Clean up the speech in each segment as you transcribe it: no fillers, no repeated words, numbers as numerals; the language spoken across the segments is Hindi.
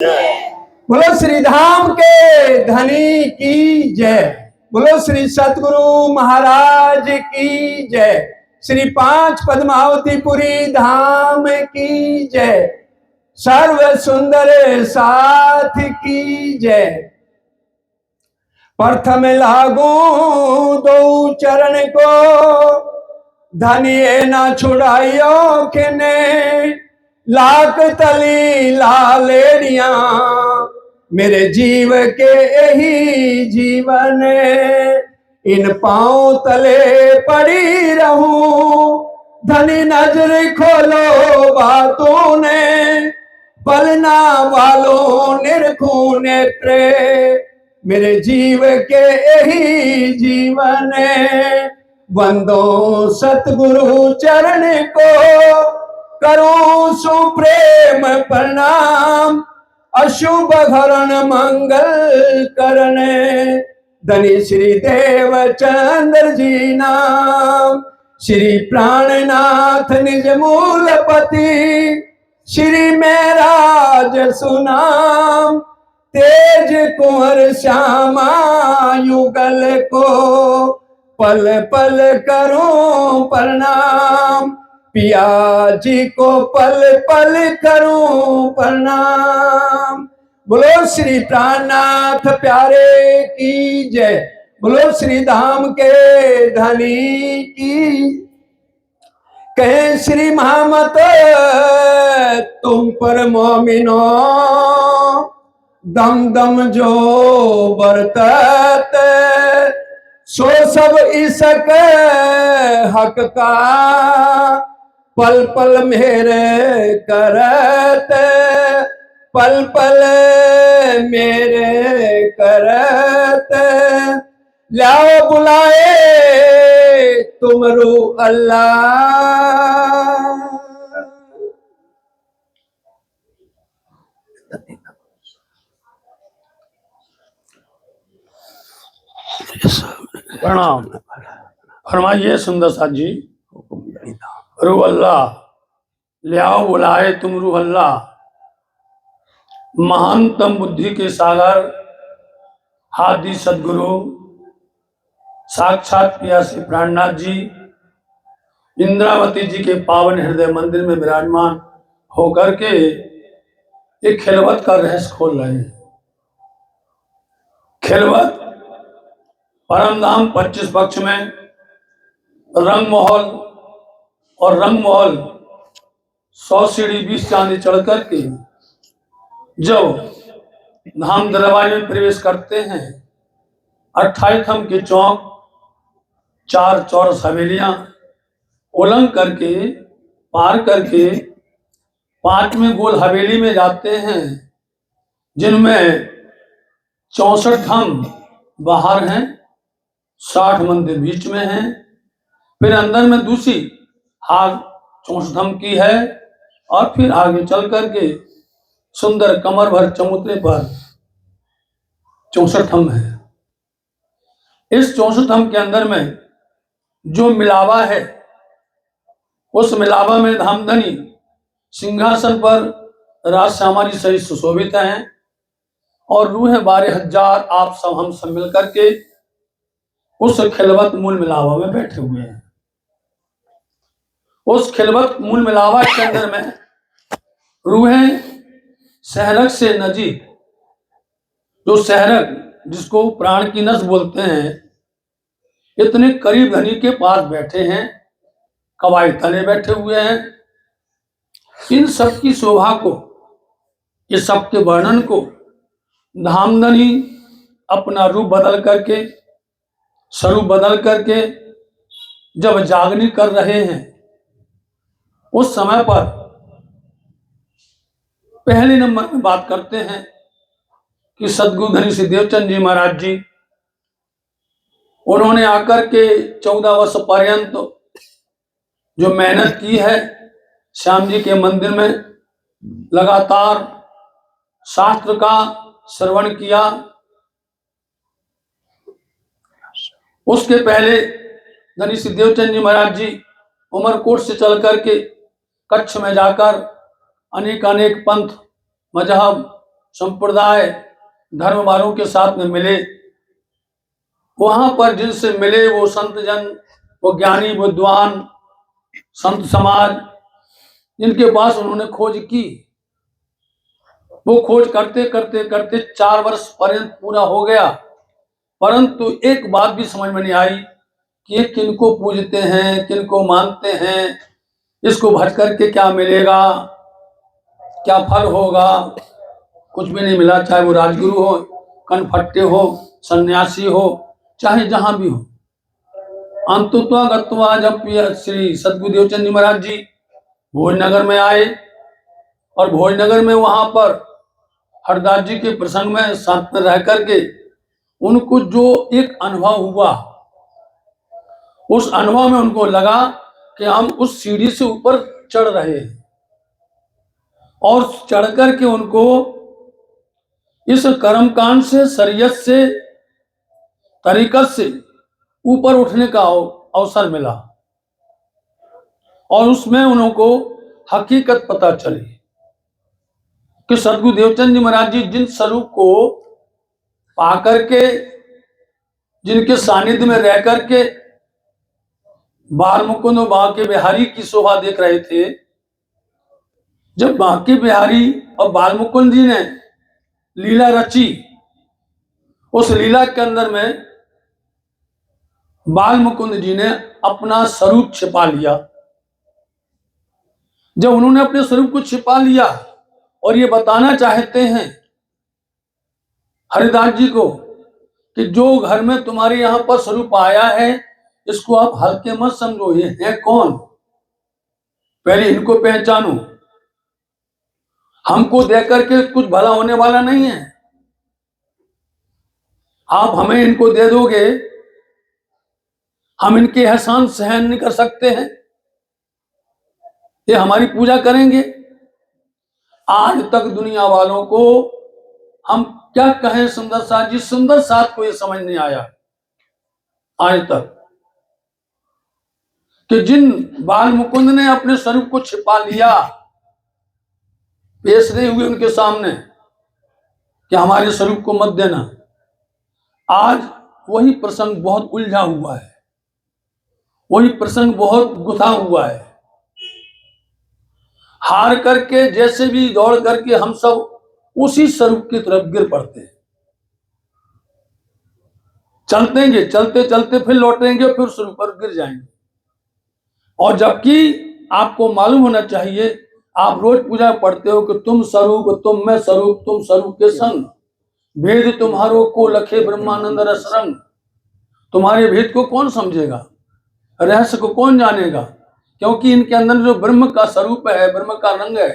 बोलो श्री धाम के धनी की जय। बोलो श्री सतगुरु महाराज की जय। श्री पांच पद्मावतीपुरी धाम की जय। सर्व सुंदर साथ की जय। प्रथम लागू दो चरण को, धनिए न छुड़ाइयो खिने। लाख तली लालेड़िया, मेरे जीव के यही जीवन। इन पांव तले पड़ी रहूं, धनी नजर खोलो बातों ने। पलना वालों निरखूं नेत्रे, मेरे जीव के यही जीवन। वंदो सतगुरु चरण को, करूं सुप्रेम प्रणाम। अशुभ हरण मंगल करने, धनी श्री देव चंद्र जी नाम। श्री प्राणनाथ निज मूलपति, श्री मेराज सुनाम। तेज कुंवर श्यामा युगल को, पल पल करूं प्रणाम। पिया जी को पल पल करूं प्रणाम। बोलो श्री प्राणनाथ प्यारे की जय। बोलो श्री धाम के धनी की। कहे श्री महामत तुम पर मोमिनो, दम दम जो बरतत। सो सब इसक हक का, पल पल मेरे करत। पल पल मेरे करत। लाओ बुलाए तुमरू अल्लाह। प्रणाम। फरमाइए सुंदर साथ जी। रूह अल्लाह, ले आओ बुलाए तुम रूह अल्लाह। महानतम बुद्धि के सागर हादी सदगुरु साक्षात पिया श्री प्राणनाथ जी इंद्रावती जी के पावन हृदय मंदिर में विराजमान होकर के एक खिलवत का रहस्य खोल रहे हैं। खिलवत परम धाम 25 पक्ष में रंग महल और रंग महल 100 सीढ़ी 20 चांदी चढ़ करके जब धाम दरबार में प्रवेश करते हैं, 28 खम के चौक, 4 चौरस हवेलियां उलंग करके पार करके 5वें गोल हवेली में जाते हैं, जिनमें 64 खम बाहर हैं, 60 मंदिर बीच में हैं। फिर अंदर में दूसरी आग 64 खम की है और फिर आगे चल करके सुंदर कमर भर चबूतरे पर 64 खम है। इस 64 खम के अंदर में जो मिलावा है, उस मिलावा में धामधनी सिंहासन पर राजश्यामा जी सहित सुशोभित हैं और रूह 12,000 आप सब हम सब मिल करके उस खिलवत मूल मिलावा में बैठे हुए हैं। उस खिलवत मूल मिलावा के अंदर में रूहें सहरक से नजीक, जो सहरक जिसको प्राण की नस बोलते हैं, इतने करीब धनी के पास बैठे हैं, कवाई तले बैठे हुए हैं। इन सब की शोभा को, इस सब के वर्णन को धामधनी अपना रूप बदल करके, स्वरूप बदल करके जब जागनी कर रहे हैं, उस समय पर पहले नंबर में बात करते हैं कि सदगुरु धनी श्री देवचंद जी महाराज जी, उन्होंने आकर के 14 वर्ष पर्यंत जो मेहनत की है, श्याम जी के मंदिर में लगातार शास्त्र का श्रवण किया। उसके पहले धनी श्री देवचंद जी महाराज जी उमरकोट से चल करके कच्छ में जाकर अनेक अनेक पंथ, मजहब, संप्रदाय धर्म वालों के साथ में मिले। वहां पर जिनसे मिले वो संत जन, वो ज्ञानी विद्वान संत समाज, जिनके पास उन्होंने खोज की, वो खोज करते करते करते 4 वर्ष पर्यंत पूरा हो गया, परंतु एक बात भी समझ में नहीं आई कि ये किनको पूजते हैं, किनको मानते हैं, इसको भज करके क्या मिलेगा, क्या फल होगा। कुछ भी नहीं मिला, चाहे वो राजगुरु हो, कनफट्टे हो, सन्यासी हो, चाहे जहां भी हो। अंतुत्वा गत्वा जब श्री सद्गुरुदेव चंद जी महाराज जी भोजनगर में आए और भोजनगर में वहां पर हरदास जी के प्रसंग में साथ में रह करके उनको जो एक अनुभव हुआ, उस अनुभव में उनको लगा कि हम उस सीढ़ी से ऊपर चढ़ रहे हैं और चढ़ करके उनको इस कर्मकांड से, शरीयत से, तरीकत से ऊपर उठने का अवसर मिला और उसमें उनको हकीकत पता चली कि सद्गुरु देवचंद जी महाराज जी जिन स्वरूप को पाकर के, जिनके सानिध्य में रह करके बाल मुकुंद और बांके बिहारी की शोभा देख रहे थे, जब बांके बिहारी और बाल मुकुंद जी ने लीला रची, उस लीला के अंदर में बाल मुकुंद जी ने अपना स्वरूप छिपा लिया। जब उन्होंने अपने स्वरूप को छिपा लिया और ये बताना चाहते हैं हरिदास जी को कि जो घर में तुम्हारे यहां पर स्वरूप आया है, इसको आप हल्के मत समझो, ये है कौन, पहले इनको पहचानो, हमको देख करके कुछ भला होने वाला नहीं है। आप हमें इनको दे दोगे, हम इनके एहसान सहन नहीं कर सकते हैं, ये हमारी पूजा करेंगे। आज तक दुनिया वालों को हम क्या कहें, सुंदर साथ जी, सुंदर साथ को ये समझ नहीं आया आज तक कि जिन बाल मुकुंद ने अपने स्वरूप को छिपा लिया, पेश नहीं हुए उनके सामने कि हमारे स्वरूप को मत देना, आज वही प्रसंग बहुत उलझा हुआ है, वही प्रसंग बहुत गुथा हुआ है। हार करके जैसे भी दौड़ करके हम सब उसी स्वरूप की तरफ गिर पड़ते हैं, चलतेंगे, चलते चलते फिर लौटेंगे, फिर स्वरूप पर गिर जाएंगे। और जबकि आपको मालूम होना चाहिए, आप रोज पूजा पढ़ते हो कि तुम स्वरूप, तुम में स्वरूप, तुम स्वरूप के संग, भेद तुम्हारो को लखे ब्रह्मानंद रस रंग। तुम्हारे भेद को कौन समझेगा, रहस्य को कौन जानेगा, क्योंकि इनके अंदर जो ब्रह्म का स्वरूप है, ब्रह्म का रंग है,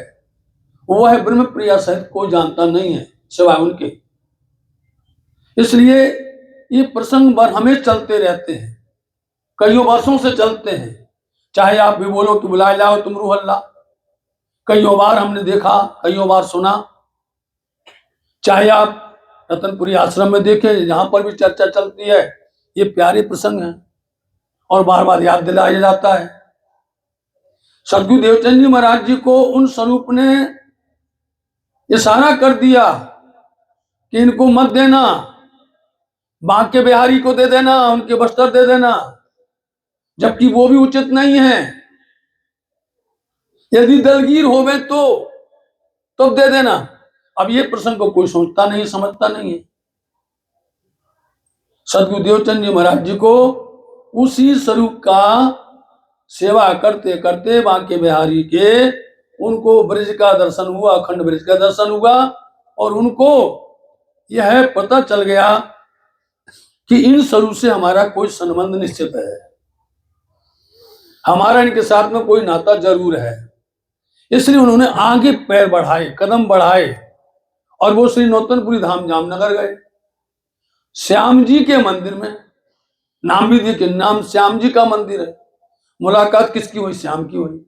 वो है ब्रह्म प्रिया सहित कोई जानता नहीं है सिवाय उनके। इसलिए ये प्रसंग भर हमें चलते रहते हैं, कई वर्षों से चलते हैं। चाहे आप भी बोलो कि बुलाए लाओ तुम रूह अल्लाह, कई बार हमने देखा, कई बार सुना। चाहे आप रतनपुरी आश्रम में देखें, जहां पर भी चर्चा चलती है, ये प्यारे प्रसंग हैं और बार बार याद दिलाया जाता है। सद्गुरु देवचंद जी महाराज जी को उन स्वरूप ने इशारा कर दिया कि इनको मत देना, बांके बिहारी को दे देना, उनके बस्तर दे देना, जबकि वो भी उचित नहीं है। यदि दलगीर होवे तो दे देना। अब ये प्रसंग को कोई सोचता नहीं, समझता नहीं है। सद्गुरु देवचंद जी महाराज जी को उसी स्वरूप का सेवा करते करते बांके बिहारी के उनको ब्रज का दर्शन हुआ, अखंड ब्रज का दर्शन हुआ और उनको यह पता चल गया कि इन स्वरूप से हमारा कोई संबंध निश्चित है, हमारा इनके साथ में कोई नाता जरूर है। इसलिए उन्होंने आगे पैर बढ़ाए, कदम बढ़ाए और वो श्री नौतनपुरी धाम जामनगर गए। श्याम जी के मंदिर में, नाम भी देखिए, नाम श्याम जी का मंदिर है। मुलाकात किसकी हुई? श्याम की हुई।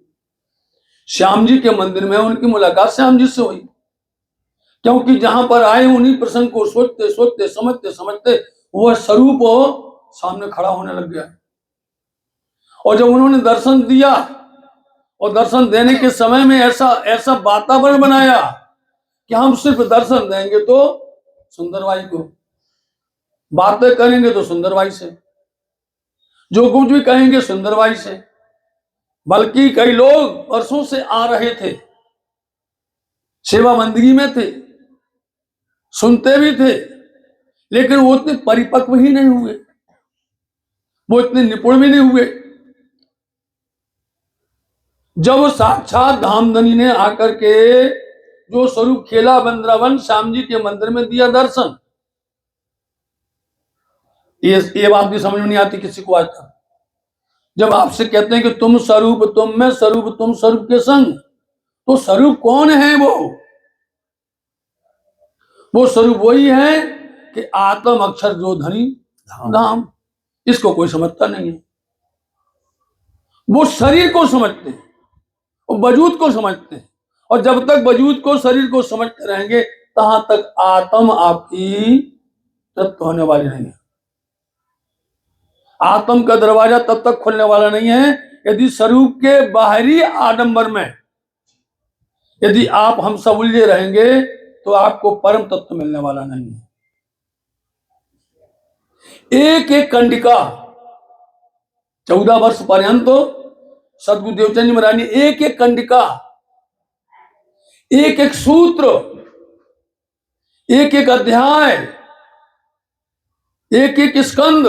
श्याम जी के मंदिर में उनकी मुलाकात श्याम जी से हुई, क्योंकि जहां पर आए उन्हीं प्रसंग को सोचते सोचते, समझते समझते वह स्वरूप सामने खड़ा होने लग गया। और जब उन्होंने दर्शन दिया और दर्शन देने के समय में ऐसा ऐसा वातावरण बनाया कि हम सिर्फ दर्शन देंगे तो सुंदरबाई को, बातें करेंगे तो सुंदरबाई से, जो कुछ भी कहेंगे सुंदरबाई से। बल्कि कई लोग वर्षों से आ रहे थे, सेवा बंदगी में थे, सुनते भी थे, लेकिन वो इतने परिपक्व ही नहीं हुए, वो इतने निपुण भी नहीं हुए। जब साक्षात धामधनी ने आकर के जो स्वरूप खेला वृंदावन श्याम जी के मंदिर में दिया दर्शन, ये बात भी समझ में नहीं आती किसी को आज तक। जब आपसे कहते हैं कि तुम स्वरूप तुम में स्वरूप तुम स्वरूप के संग, तो स्वरूप कौन है? वो स्वरूप वही है कि आत्म अक्षर जो धनी धाम। इसको कोई समझता नहीं है। वो शरीर को समझते हैं, वो वजूद को समझते हैं, और जब तक वजूद को शरीर को समझते रहेंगे तहां तक आत्म आपकी तृप्त होने वाली नहीं है। आत्म का दरवाजा तब तक खुलने वाला नहीं है यदि स्वरूप के बाहरी आडंबर में यदि आप हम सब उलझे रहेंगे तो आपको परम तत्व मिलने वाला नहीं है। एक एक कंडिका 14 वर्ष पर्यंत सदगुरु देवचंद जी महाराज ने एक एक कंडिका, एक एक सूत्र, एक एक अध्याय, एक एक स्कंद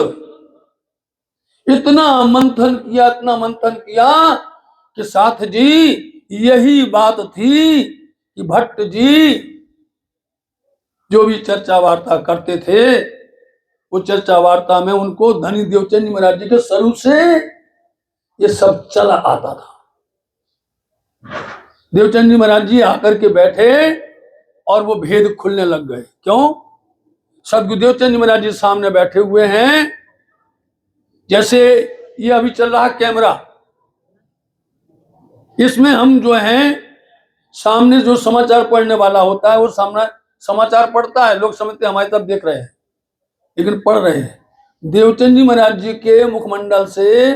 इतना मंथन किया, इतना मंथन किया कि साथ जी यही बात थी कि भट्ट जी जो भी चर्चा वार्ता करते थे, वो चर्चा वार्ता में उनको धनी देवचंद जी महाराज जी के स्वरूप से ये सब चला आता था। देवचंद जी महाराज जी आकर के बैठे और वो भेद खुलने लग गए। क्यों? सदगुरु देवचंद जी महाराज जी सामने बैठे हुए हैं। जैसे ये अभी चल रहा कैमरा, इसमें हम जो हैं सामने जो समाचार पढ़ने वाला होता है वो सामने समाचार पढ़ता है, लोग समझते हैं हमारी तरफ देख रहे हैं, लेकिन पढ़ रहे हैं। देवचंद जी महाराज जी के मुखमंडल से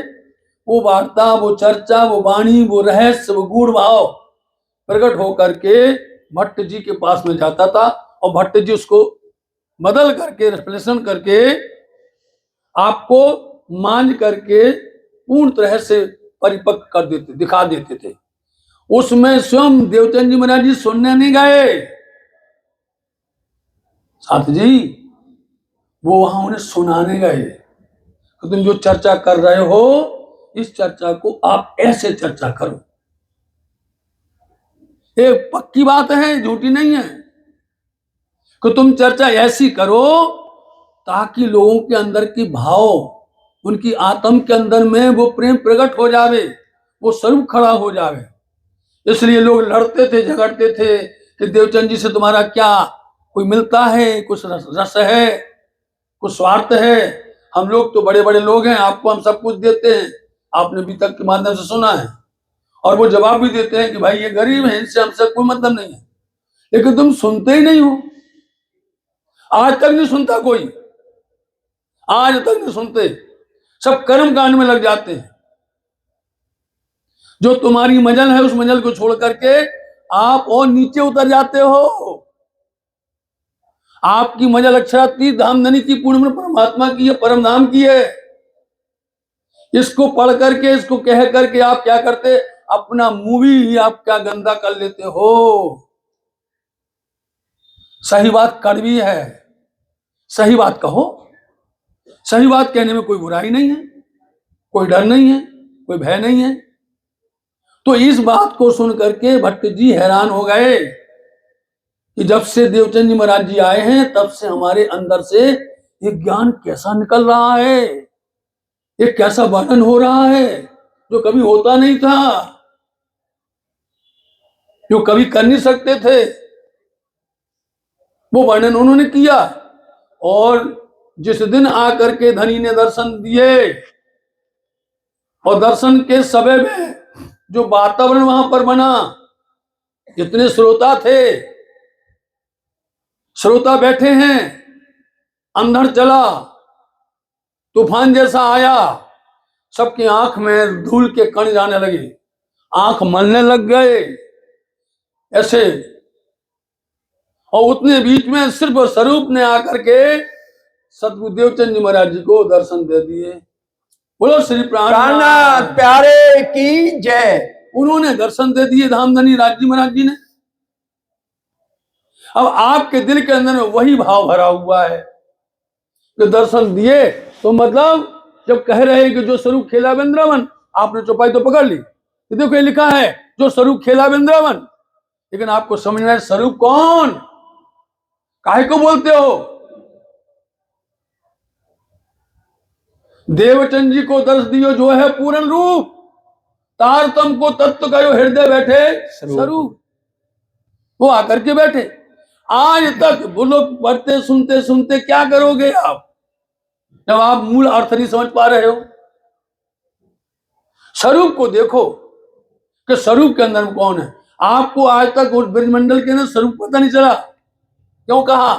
वो वार्ता, वो चर्चा, वो वाणी, वो रहस्य, वो गूढ़ भाव प्रकट होकर के भट्ट जी के पास में जाता था, और भट्ट जी उसको बदल करके रिफ्लेक्शन करके आपको मान करके पूर्ण तरह से परिपक्व कर देते, दिखा देते थे। उसमें स्वयं देवचंद जी महाराज जी सुनने नहीं गए साथ जी, वो वहां उन्हें सुनाने गए कि तुम जो चर्चा कर रहे हो इस चर्चा को आप ऐसे चर्चा करो। ये पक्की बात है, झूठी नहीं है, कि तुम चर्चा ऐसी करो ताकि लोगों के अंदर की भाव, उनकी आत्म के अंदर में वो प्रेम प्रकट हो जावे, वो स्वरूप खड़ा हो जावे। इसलिए लोग लड़ते थे, झगड़ते थे कि देवचंद जी से तुम्हारा क्या कोई मिलता है, कुछ रस है, कुछ स्वार्थ है, हम लोग तो बड़े बड़े लोग हैं, आपको हम सब कुछ देते हैं। आपने अभी तक के माध्यम से सुना है, और वो जवाब भी देते हैं कि भाई ये गरीब है, इनसे हमसे कोई मतलब नहीं है। लेकिन तुम सुनते ही नहीं हो, आज तक नहीं सुनता कोई, आज तक नहीं सुनते, सब कर्म कांड में लग जाते हैं। जो तुम्हारी मंजल है उस मंजल को छोड़ करके आप और नीचे उतर जाते हो। आपकी मंजल अक्षरातीत धामधनी की, पूर्ण परमात्मा की है, परम धाम की है। इसको पढ़ करके, इसको कह करके आप क्या करते, अपना मुंह ही आप क्या गंदा कर लेते हो। सही बात कड़वी है, सही बात कहो, सही बात कहने में कोई बुराई नहीं है, कोई डर नहीं है, कोई भय नहीं है। तो इस बात को सुन करके भट्ट जी हैरान हो गए कि जब से देवचंद जी महाराज जी आए हैं तब से हमारे अंदर से ये ज्ञान कैसा निकल रहा है, ये कैसा वर्णन हो रहा है जो कभी होता नहीं था, जो कभी कर नहीं सकते थे, वो वर्णन उन्होंने किया। और जिस दिन आकर के धनी ने दर्शन दिए, और दर्शन के समय में जो वातावरण वहां पर बना, जितने श्रोता थे, श्रोता बैठे हैं, अंधड़ चला, तूफान जैसा आया, सबकी आंख में धूल के कण जाने लगे, आंख मलने लग गए। ऐसे और उतने बीच में सिर्फ स्वरूप ने आकर के सतगुरु देवचंद जी महाराज जी को दर्शन दे दिए। बोलो श्री प्राणनाथ प्यारे की जय। उन्होंने दर्शन दे दिए धामधनी राज जी महाराज जी ने। अब आपके दिल के अंदर में वही भाव भरा हुआ है कि दर्शन दिए तो मतलब जब कह रहे हैं कि जो स्वरूप खेला वृंदावन, आपने चौपाई तो पकड़ ली, देखो ये लिखा है जो स्वरूप खेला वृंदावन, लेकिन आपको समझना है स्वरूप कौन, काहे को बोलते हो। देवचंद जी को दर्श दियो जो है पूर्ण रूप, तारतम को तत्व करो हृदय बैठे स्वरूप। वो आकर के बैठे। आज तक बोलो पढ़ते सुनते सुनते क्या करोगे आप जब आप मूल अर्थ नहीं समझ पा रहे हो। स्वरूप को देखो कि स्वरूप के अंदर कौन है। आपको आज तक उस ब्रजमंडल के अंदर स्वरूप पता नहीं चला। क्यों कहा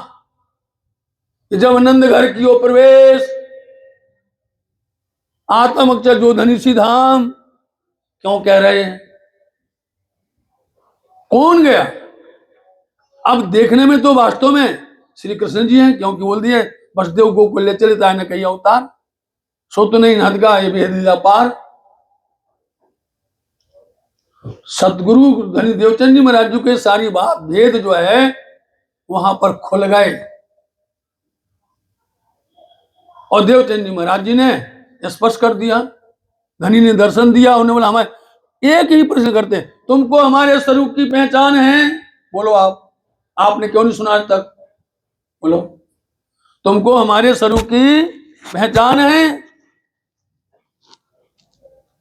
कि जब आनंद घर की ओर प्रवेश आत्म अक्षर जो धनीसी धाम, क्यों कह रहे हैं, कौन गया। अब देखने में तो वास्तव में श्री कृष्ण जी हैं, क्योंकि बोल दिए वसुदेव गोकुल ले चले ताने कई अवतार, सो तो नहीं नदगा ये भेद पार। सतगुरु धनी देवचंद जी महाराज जी के सारी बात भेद जो है वहां पर खुल गए। और देवचंद जी महाराज जी ने स्पर्श कर दिया, धनी ने दर्शन दिया। उन्होंने बोला हमारे एक ही प्रश्न करते हैं, तुमको हमारे स्वरूप की पहचान है? बोलो आपने क्यों नहीं सुना आज तक? बोलो तुमको हमारे स्वरूप की पहचान है?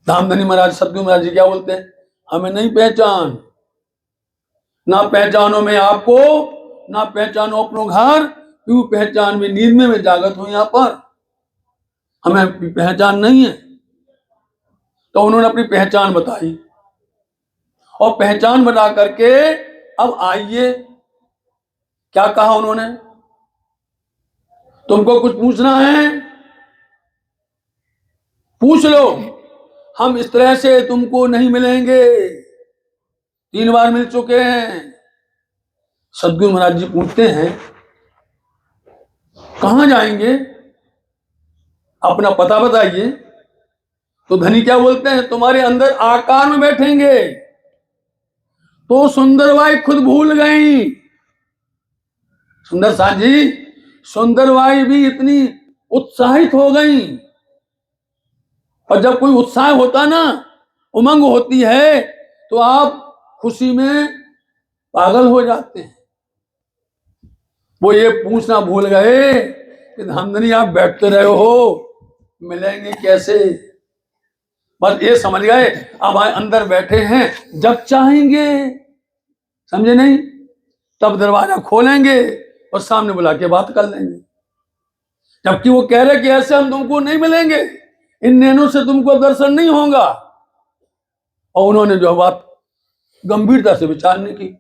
धामधनी महाराज सतगुरु महाराज जी क्या बोलते हैं, हमें नहीं पहचान। ना पहचानो में आपको, ना पहचानो अपनो घर, क्यों पहचान में नींद में जागत हो यहाँ पर, हमें पहचान नहीं है। तो उन्होंने अपनी पहचान बताई और पहचान बता करके अब आइए क्या कहा उन्होंने, तुमको कुछ पूछना है पूछ लो, हम इस तरह से तुमको नहीं मिलेंगे, 3 बार मिल चुके हैं। सतगुरु महाराज जी पूछते हैं कहां जाएंगे, अपना पता बताइए। तो धनी क्या बोलते हैं, तुम्हारे अंदर आकार में बैठेंगे। तो सुंदरबाई खुद भूल गई। सुंदर साथ जी, सुंदरबाई भी इतनी उत्साहित हो गई। और जब कोई उत्साह होता ना, उमंग होती है, तो आप खुशी में पागल हो जाते हैं। वो ये पूछना भूल गए कि धामधनी आप बैठते रहे हो, मिलेंगे कैसे। बस ये समझ गए अब अंदर बैठे हैं, जब चाहेंगे, समझे नहीं, तब दरवाजा खोलेंगे और सामने बुला के बात कर लेंगे। जबकि वो कह रहे कि ऐसे हम तुमको नहीं मिलेंगे, इन नैनों से तुमको दर्शन नहीं होगा। और उन्होंने जो बात गंभीरता से विचार नहीं की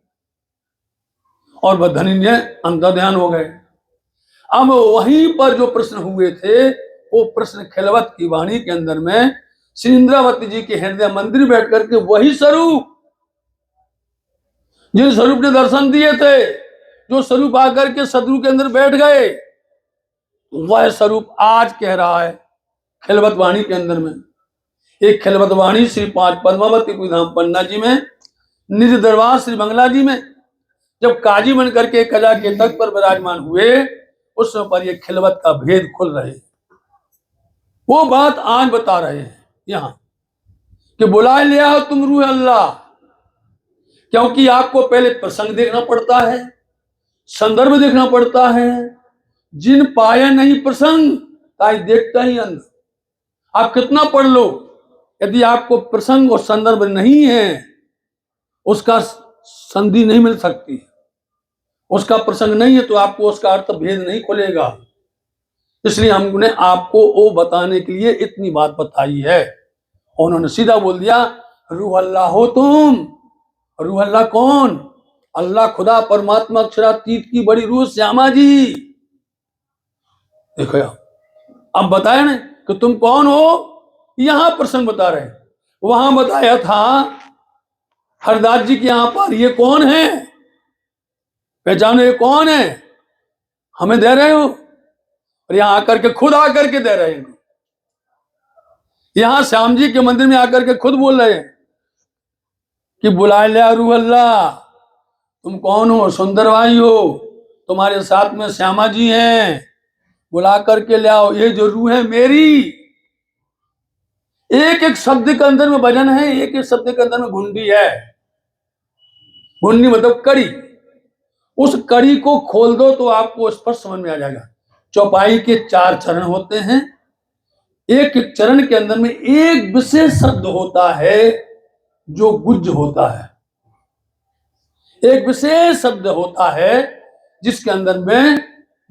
और वह धनी ने अंतर ध्यान हो गए। अब वहीं पर जो प्रश्न हुए थे वो प्रश्न खिलवत की वाणी के अंदर में श्री इंद्रावती जी के हृदय मंदिर बैठ करके वही स्वरूप, जिन स्वरूप ने दर्शन दिए थे, जो स्वरूप आकर के सदगुरु के अंदर बैठ गए, वह स्वरूप आज कह रहा है खिलवत वाणी के अंदर में। एक खिलवत वाणी श्री 5 पद्मावती धाम पन्ना जी में, निज दरबार श्री बंगला जी में जब काजी बन करके कला के तख्त पर विराजमान हुए, उस समय पर यह खिलवत का भेद खुल रहे। वो बात आज बता रहे हैं यहां कि बुला लिया हो तुम रूह अल्लाह। क्योंकि आपको पहले प्रसंग देखना पड़ता है, संदर्भ देखना पड़ता है। जिन पाया नहीं प्रसंग ताई देखता ही अंध। आप कितना पढ़ लो, यदि आपको प्रसंग और संदर्भ नहीं है, उसका संधि नहीं मिल सकती, उसका प्रसंग नहीं है तो आपको उसका अर्थ भेद नहीं खुलेगा। इसलिए हमने आपको वो बताने के लिए इतनी बात बताई है। उन्होंने सीधा बोल दिया रूह अल्लाह हो तुम। रूह अल्लाह कौन? अल्लाह खुदा परमात्मा अक्षरातीत की बड़ी रूह श्यामा जी। देखो अब बताया ना कि तुम कौन हो, यहां प्रसंग बता रहे। वहां बताया था हरदास जी के यहां पर ये कौन है, पहचानो ये कौन है, हमें दे रहे हो, और यहां आकर के खुद आकर के दे रहे हैं। यहां श्याम जी के मंदिर में आकर के खुद बोल रहे हैं कि बुला लिया रूह अल्लाह, तुम कौन हो, सुंदर भाई हो, तुम्हारे साथ में श्यामा जी हैं, बुला करके ले आओ। ये जो रूह है मेरी, एक एक शब्द के अंदर में वजन है, एक एक शब्द के अंदर में घुंडी है। घुंडी मतलब कड़ी। उस कड़ी को खोल दो तो आपको स्पष्ट समझ में आ जाएगा। चौपाई के 4 चरण होते हैं, एक एक चरण के अंदर में एक विशेष शब्द होता है जो गुज्ज होता है, एक विशेष शब्द होता है जिसके अंदर में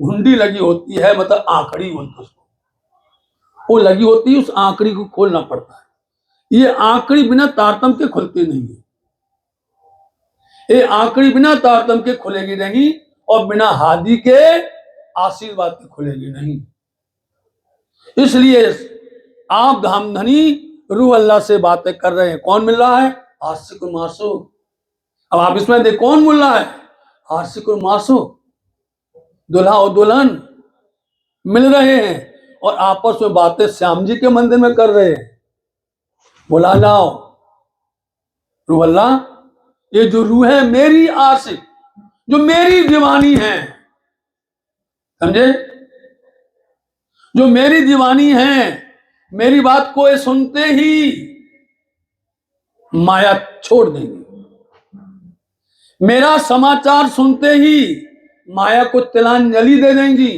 घुंडी लगी होती है, मतलब आंकड़ी बोलते हैं उसको, वो लगी होती है, उस आंकड़ी को खोलना पड़ता है। ये आंकड़ी बिना तारतम के खुलती नहीं है, ये आंकड़ी बिना तारतम के खुलेगी नहीं, और बिना हादी के आशीर्वाद के खुलेगी नहीं। इसलिए आप धामधनी रूह अल्लाह से बातें कर रहे हैं। कौन मिल रहा है? आशिक और मासूक। अब आप इसमें देख कौन मिल रहा है? आशिक और मासूक, दुल्हा और दुल्हन मिल रहे हैं और आपस में बातें श्याम जी के मंदिर में कर रहे हैं। बोला जाओ रूह अल्लाह, ये जो रूह है मेरी आशिक, जो मेरी दीवानी है, समझे, जो मेरी दीवानी है, मेरी बात को ये सुनते ही माया छोड़ देंगी, मेरा समाचार सुनते ही माया को तिलांजलि दे देंगी।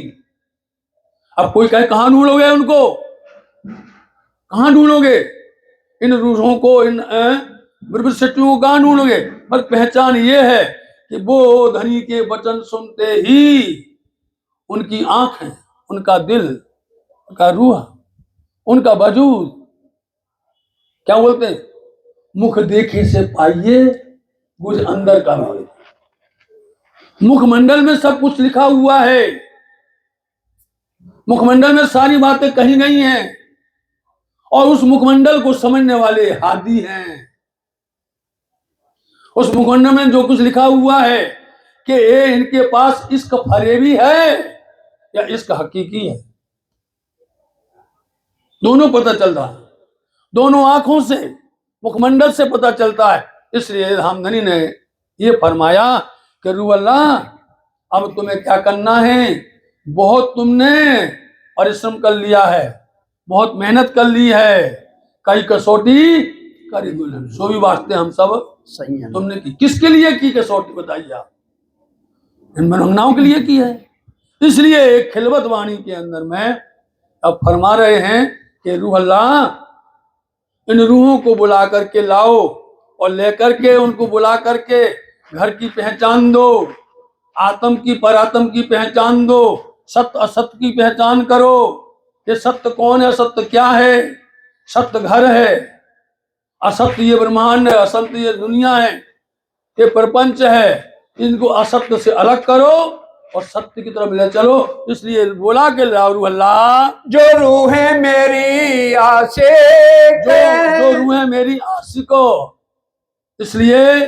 अब कोई कहे कहां ढूंढोगे उनको, कहां ढूंढोगे इन रूहों को, इन ब्रह्मशक्तियों को कहां ढूंढोगे? पर पहचान ये है कि वो धनी के वचन सुनते ही उनकी आंखें, उनका दिल, उनका रूह, उनका वजूद, क्या बोलते हैं, मुख देखे से पाइए कुछ अंदर का भेद। मुखमंडल में सब कुछ लिखा हुआ है, मुखमंडल में सारी बातें कही गई हैं, और उस मुखमंडल को समझने वाले हादी हैं। उस मुखमंडल में जो कुछ लिखा हुआ है कि ये इनके पास इश्क फरेबी है या इश्क हकीकी है, दोनों पता चल रहा है, दोनों आंखों से, मुखमंडल से पता चलता है। इसलिए धामधनी ने ये फरमाया कि रूह अल्लाह, अब तुम्हें क्या करना है, बहुत तुमने परिश्रम कर लिया है, बहुत मेहनत कर ली है, कई कसौटी करी दुल्हन, सो भी वास्ते हम सब सही है। तुमने की। किसके लिए की कसौटी बताइए आप? इन मनोकामनाओं के लिए की है। इसलिए एक खिलवत वाणी के अंदर में अब फरमा रहे हैं कि रूह अल्लाह, इन रूहों को बुला करके लाओ, और लेकर के उनको बुला करके घर की पहचान दो, आत्म की परात्म की पहचान दो, सत्य असत्य की पहचान करो। ये सत्य कौन है, असत्य क्या है? सत्य घर है, असत्य ये ब्रह्मांड है, असत्य ये दुनिया है, ये प्रपंच है। इनको असत्य से अलग करो और सत्य की तरफ ले चलो। इसलिए बोला के रूह अल्लाह, जो रूह है मेरी आशिक, जो रूह है मेरी आशिको, इसलिए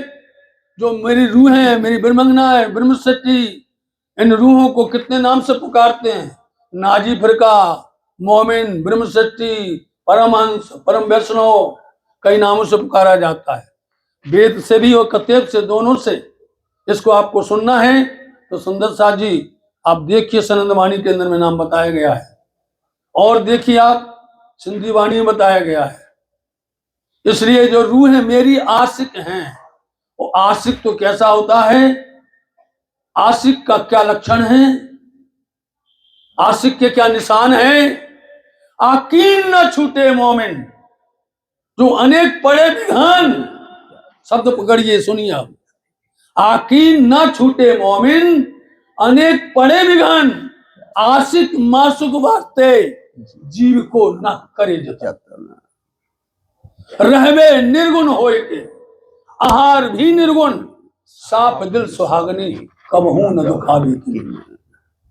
जो मेरी रूह है, मेरी ब्रह्मंगना है, ब्रह्मशक्ति, इन रूहों को कितने नाम से पुकारते हैं? नाजी फिरका, मोमिन, ब्रह्मशक्ति, परमहंस, परम वैष्णव, कई नामों से पुकारा जाता है। वेद से भी और कतेब से, दोनों से। इसको आपको सुनना है तो सुंदर साथ जी आप देखिए, सनंद वाणी के अंदर में नाम बताया गया है, और देखिए आप सिंधी वाणी में बताया गया है। इसलिए जो रूह है मेरी आशिक हैं, वो आशिक तो कैसा होता है, आशिक का क्या लक्षण है, आशिक के क्या निशान है? आकीन न छूटे मोमिन, जो अनेक पड़े विघन, शब्द पकड़िए, सुनिए आप, आकीन न छूटे मोमिन, अनेक पड़े विघन, आशिक मासुक वास्ते, जीव को न करे जतन, रहवे निर्गुण होए के, आहार भी निर्गुण, साफ दिल सुहागनी, कबहू न दुखावे की।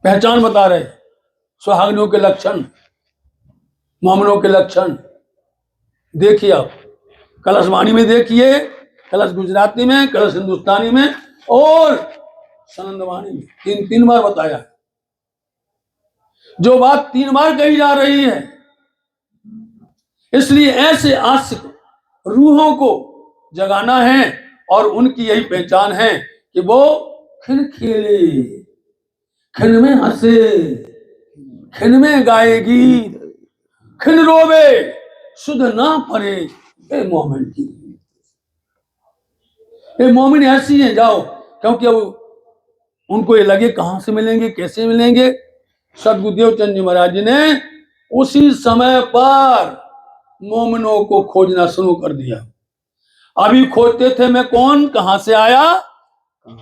पहचान बता रहे सुहागनियों के लक्षण, मोमनों के लक्षण। देखिए आप कलश वाणी में देखिए, कलश गुजराती में, कलश हिंदुस्तानी में, और सनंदवाणी में 3 बार बताया है। जो बात 3 बार कही जा रही है, इसलिए ऐसे आशिक रूहों को जगाना है और उनकी यही पहचान है कि वो खिन खेले, खिन में हंसे, खिन में गाए गीत, खिन रोवे, सुध ना परे ए मोमिन की। ये मोमिन ऐसी है, जाओ, क्योंकि अब उनको ये लगे कहां से मिलेंगे, कैसे मिलेंगे। सदगुरुदेव चंद जी महाराज जी ने उसी समय पर मोमिनों को खोजना शुरू कर दिया। अभी खोजते थे मैं कौन, कहां से आया,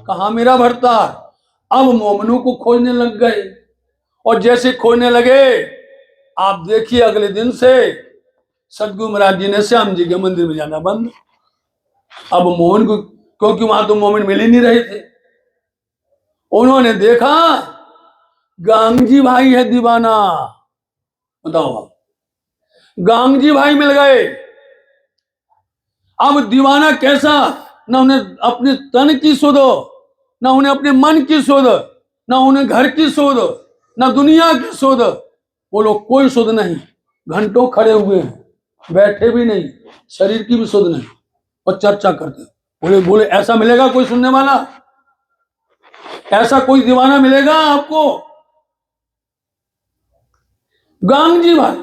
कहां मेरा भरतार। अब मोमिनों को खोजने लग गए, और जैसे खोजने लगे, आप देखिए अगले दिन से सदगुरु महाराज जी ने श्याम जी के मंदिर में जाना बंद। अब मोमिन को, क्योंकि वहां तो मोमिन मिल ही नहीं रहे थे, उन्होंने देखा गांगजी भाई है दीवाना। बताओ आप, गांगजी भाई मिल गए। अब दीवाना कैसा, ना उन्हें अपने तन की सुध, ना उन्हें अपने मन की सुध, ना उन्हें घर की सुध, ना दुनिया की सुध। वो लोग कोई सुध नहीं, घंटों खड़े हुए हैं, बैठे भी नहीं, शरीर की भी सुध नहीं, और चर्चा करते। बोले बोले ऐसा मिलेगा कोई सुनने वाला, ऐसा कोई दीवाना मिलेगा आपको। गांगजी भाई,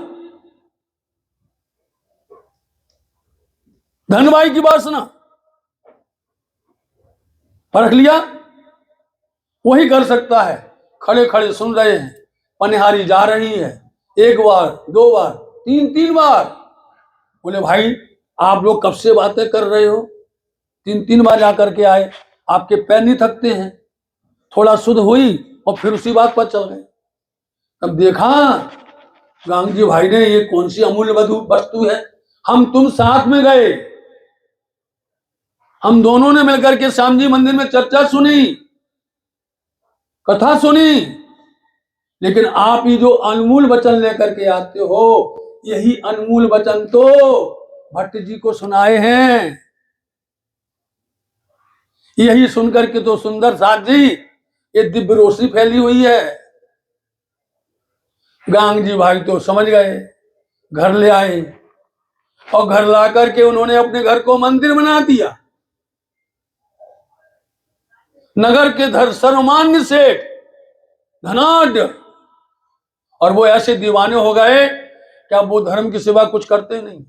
धन भाई की वासना परख लिया, वही कर सकता है। खड़े खड़े सुन रहे हैं, पनिहारी जा रही है, 1 बार 2 बार 3 बार। बोले भाई आप लोग कब से बातें कर रहे हो, 3 बार जाकर के आए, आपके पैर नहीं थकते हैं। थोड़ा शुद्ध हुई और फिर उसी बात पर चल गए। तब देखा गांगजी भाई ने, ये कौन सी अमूल्य वस्तु है। हम तुम साथ में गए, हम दोनों ने मिलकर के श्याम जी मंदिर में चर्चा सुनी, कथा सुनी, लेकिन आप ये जो अनमोल वचन लेकर के आते हो, यही अनमोल वचन तो भट्ट जी को सुनाए हैं। यही सुनकर के तो सुंदर साथ जी ये दिव्य रोशनी फैली हुई है। गांगजी भाई तो समझ गए, घर ले आए, और घर ला करके उन्होंने अपने घर को मंदिर बना दिया। नगर के सर्वमान्य सेठ धनाढ्य, और वो ऐसे दीवाने हो गए कि अब वो धर्म की सिवा कुछ करते नहीं।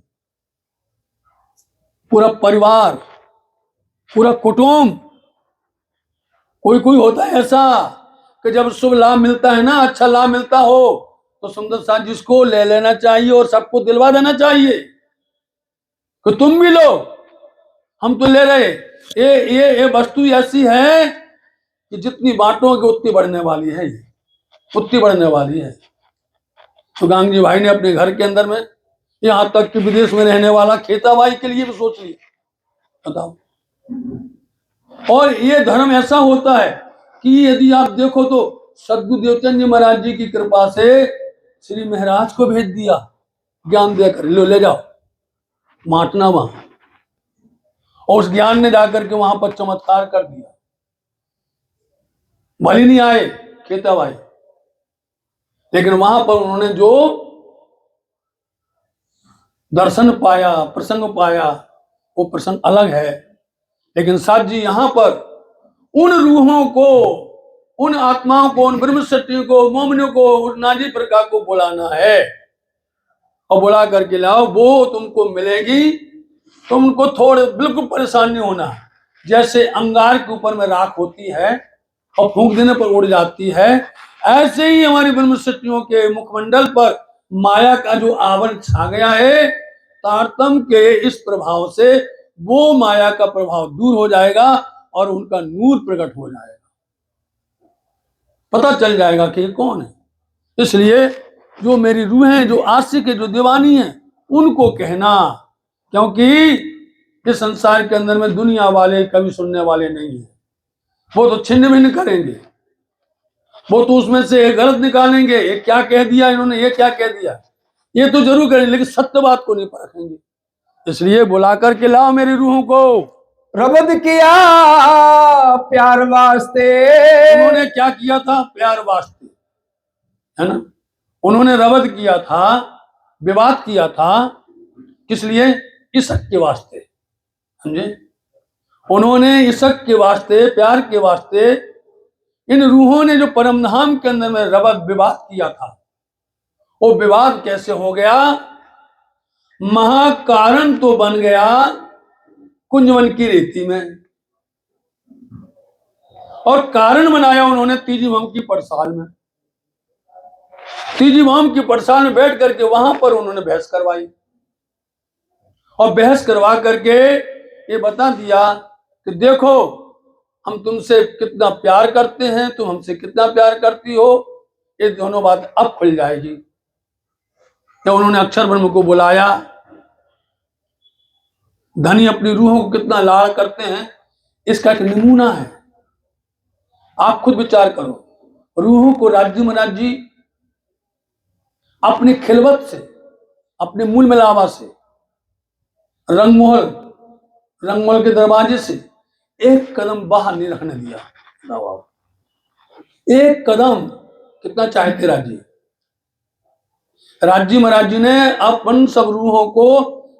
पूरा परिवार, पूरा कुटुंब, कोई कोई होता है ऐसा कि जब शुभ लाभ मिलता है ना, अच्छा लाभ मिलता हो, तो सुंदर साथ जिसको ले लेना चाहिए और सबको दिलवा देना चाहिए कि तुम भी लो, हम तो ले रहे। ये वस्तु ऐसी है कि जितनी बांटोगे उतनी बढ़ने वाली है, उतनी बढ़ने वाली है। तो गांगजी भाई ने अपने घर के अंदर में, यहां तक कि विदेश में रहने वाला खेता भाई के लिए भी सोच लिया। बताओ, और ये धर्म ऐसा होता है कि यदि आप देखो तो सदगुरु देवचंद जी महाराज जी की कृपा से श्री महाराज को भेज दिया ज्ञान देकर, लो ले जाओ माटना वहां, और उस ज्ञान ने जाकर के वहां पर चमत्कार कर दिया। भले नहीं आए खेता भाई, लेकिन वहां पर उन्होंने जो दर्शन पाया, प्रसंग पाया, वो प्रसंग अलग है। लेकिन साथ जी यहां पर उन रूहों को, उन आत्माओं को, उन ब्रह्म शक्तियों को, मोमिनों को, उस नाजी प्रकार को बुलाना है, और बुला करके लाओ, वो तुमको मिलेगी। तुमको थोड़े बिल्कुल परेशान नहीं होना। जैसे अंगार के ऊपर में राख होती है और फूंक देने पर उड़ जाती है, ऐसे ही हमारी ब्रह्म शक्तियों के मुखमंडल पर माया का जो आवरण छा गया है, तारतम्य के इस प्रभाव से वो माया का प्रभाव दूर हो जाएगा और उनका नूर प्रकट हो जाएगा, पता चल जाएगा कि ये कौन है। इसलिए जो मेरी रूहें, जो आशिक है, जो दीवानी है, उनको कहना, क्योंकि इस संसार के अंदर में दुनिया वाले कभी सुनने वाले नहीं है। वो तो छिन्न भिन्न करेंगे, वो तो उसमें से गलत निकालेंगे, ये क्या कह दिया इन्होंने, ये क्या कह दिया, ये तो जरूर करेंगे, लेकिन सत्य बात को नहीं परखेंगे। इसलिए बुला करके लाओ मेरी रूहों को, रबद किया प्यार वास्ते। उन्होंने क्या किया था? प्यार वास्ते, है ना। उन्होंने रबद किया था, विवाद किया था, किस लिए? इश्क के वास्ते, समझे। उन्होंने इश्क के वास्ते, प्यार के वास्ते, इन रूहों ने जो परम धाम के अंदर में रबद विवाद किया था, वो विवाद कैसे हो गया? महाकारण तो बन गया कुंजवन की रेती में, और कारण बनाया उन्होंने तीजी भम की पड़साल में। तीजी भम की पड़साल में बैठ करके वहां पर उन्होंने बहस करवाई, और बहस करवा करके ये बता दिया कि देखो हम तुमसे कितना प्यार करते हैं, तुम हमसे कितना प्यार करती हो, ये दोनों बात अब खुल जाएगी। जब उन्होंने अक्षर ब्रह्म को बुलाया, धनी अपनी रूहों को कितना लाड़ करते हैं, इसका एक नमूना है। आप खुद विचार करो, रूहों को राज्य महाराजी अपनी खिलवत से, अपने मूल मिलावा से, रंगमहल के दरवाजे से एक कदम बाहर नहीं रखने दिया। एक कदम, कितना चाहते राज्य महाराज जी ने अपन सब रूहों को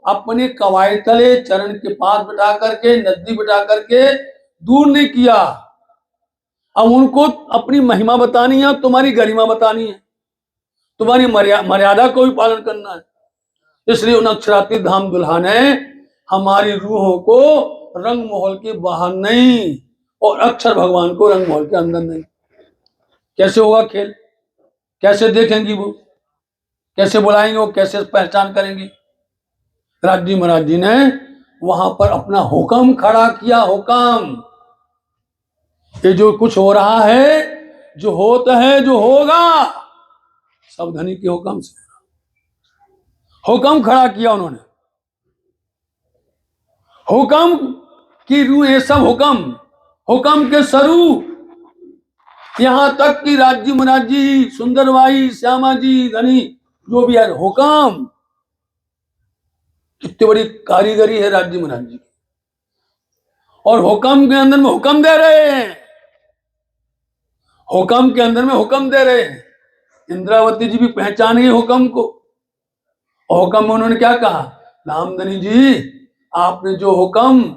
अपने कवायद तले चरण के पास बिठा करके, नजदीक बिठा करके दूर नहीं किया। अब उनको अपनी महिमा बतानी है, तुम्हारी गरिमा बतानी है, तुम्हारी मर्यादा को भी पालन करना है। इसलिए उन अक्षरातीत धाम दुल्हा ने हमारी रूहों को रंग महल के बाहर नहीं, और अक्षर भगवान को रंग महल के अंदर नहीं। कैसे होगा खेल? कैसे देखेंगी वो? कैसे बुलाएंगे वो? कैसे पहचान करेंगी? राज्य महाराज जी ने वहां पर अपना हुक्म खड़ा किया। हुक्म, ये जो कुछ हो रहा है, जो होता है, जो होगा, सब धनी के हुक्म से। हुक्म खड़ा किया उन्होंने। हुक्म की रूह, ये सब हुक्म के स्वरूप, यहां तक कि राज्य महाराज जी, सुंदरबाई, श्यामा जी, धनी जो भी है, हुक्म। कितनी बड़ी कारीगरी है राज्य महाराज जी, और हुक्म के अंदर में हुक्म दे रहे हैं। हुक्म के अंदर में हुक्म दे रहे हैं। इंद्रावती जी भी पहचान गई हुक्म को, और हुक्म में उन्होंने क्या कहा? नामधनी जी, आपने जो हुक्म